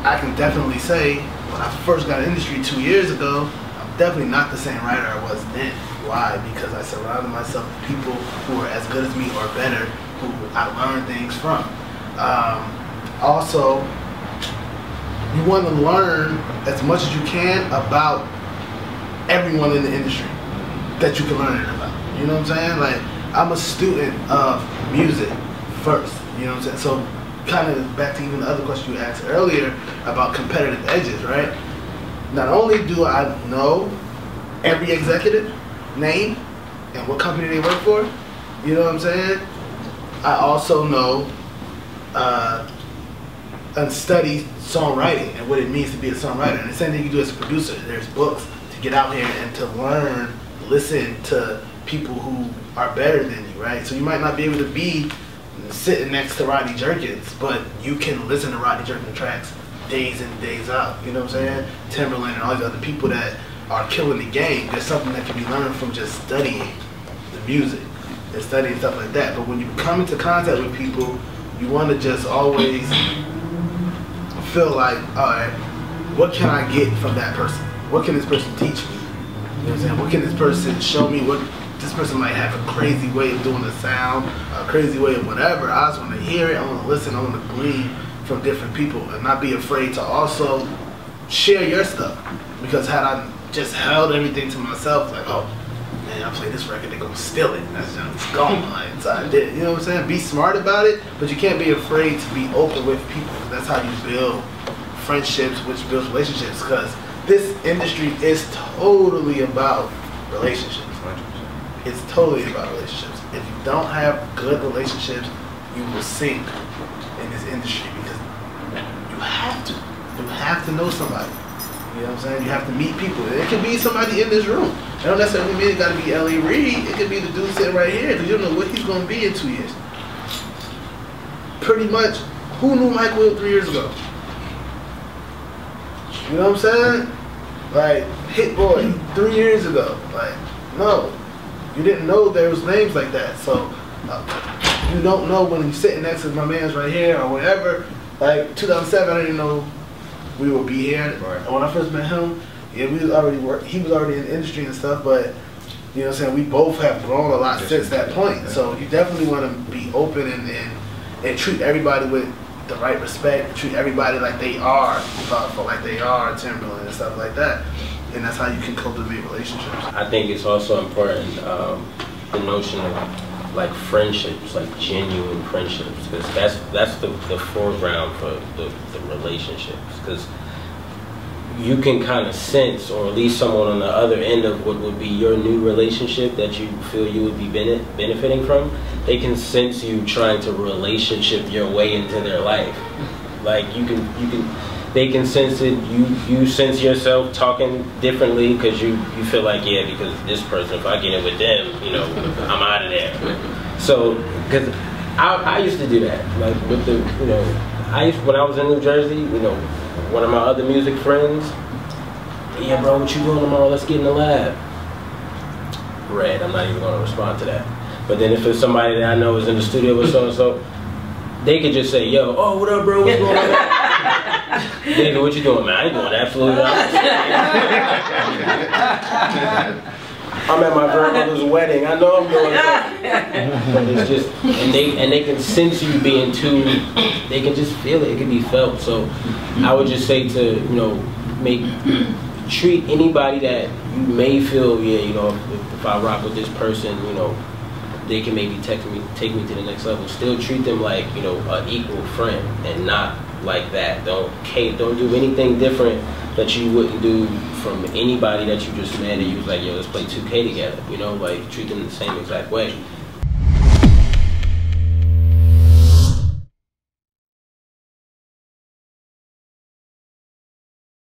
I can definitely say when I first got in the industry 2 years ago, I'm definitely not the same writer I was then. Why? Because I surrounded myself with people who are as good as me or better, who I learned things from. Also, you want to learn as much as you can about everyone in the industry that you can learn it about. You know what I'm saying? Like, I'm a student of music first. You know what I'm saying? So, kind of back to even the other question you asked earlier about competitive edges, right? Not only do I know every executive name and what company they work for, you know what I'm saying? I also know and study songwriting and what it means to be a songwriter. And the same thing you do as a producer. There's books to get out here and to learn, listen to people who are better than you, right? So you might not be able to be sitting next to Rodney Jerkins, but you can listen to Rodney Jerkins tracks days in, days out. You know what I'm saying? Timberland and all these other people that are killing the game. There's something that can be learned from just studying the music and studying stuff like that. But when you come into contact with people, you want to just always feel like, all right, what can I get from that person? What can this person teach me? You know what I'm saying? What can this person show me? What this person might have a crazy way of doing the sound, a crazy way of whatever. I just want to hear it. I want to listen. I want to glean from different people and not be afraid to also share your stuff. Because had I just held everything to myself, like, oh, man, I play this record, they're gonna steal it. That's just gone. Like, so I did. You know what I'm saying? Be smart about it, but you can't be afraid to be open with people. That's how you build friendships, which builds relationships. Because this industry is totally about relationships. It's totally about relationships. If you don't have good relationships, you will sink in this industry because you have to. You have to know somebody. You know what I'm saying? You have to meet people. It could be somebody in this room. It don't necessarily mean it got to be L.A. Reid. It could be the dude sitting right here because you don't know what he's going to be in 2 years. Pretty much, who knew Mike Will 3 years ago? You know what I'm saying? Like, Hit Boy 3 years ago. Like, no. You didn't know there was names like that. So, you don't know when you're sitting next to my man's right here or whatever. Like, 2007, I didn't know we would be here. Right. When I first met him, yeah, he was already in the industry and stuff, but you know what I'm saying, we both have grown a lot since that point. So you definitely want to be open and treat everybody with the right respect, treat everybody like they are, thoughtful like they are, Timberland and stuff like that. And that's how you can cultivate relationships. I think it's also important, the notion of like friendships, like genuine friendships, because that's the foreground for the relationships, because you can kind of sense, or at least someone on the other end of what would be your new relationship that you feel you would be benefiting from, they can sense you trying to relationship your way into their life. Like they can sense it. You sense yourself talking differently because you feel like, yeah, because this person, if I get in with them, you know, I'm out of there. So, because I used to do that, like with the, you know, when I was in New Jersey, you know, one of my other music friends, yeah, bro, what you doing tomorrow? Let's get in the lab. Red, I'm not even going to respond to that. But then if it's somebody that I know is in the studio with so-and-so, they could just say, yo, oh, what up, bro? What's going on? David, what you doing, man? I ain't doing absolutely nothing. I'm at my grandmother's wedding. I know I'm doing something. But it's just, and they can sense you being too, they can just feel it. It can be felt. So I would just say to, you know, treat anybody that you may feel, yeah, you know, if I rock with this person, you know, they can maybe take me to the next level. Still treat them like, you know, an equal friend, and not like that. Don't do anything different that you wouldn't do from anybody that you just met and you was like, yo, let's play 2K together. You know, like treat them the same exact way.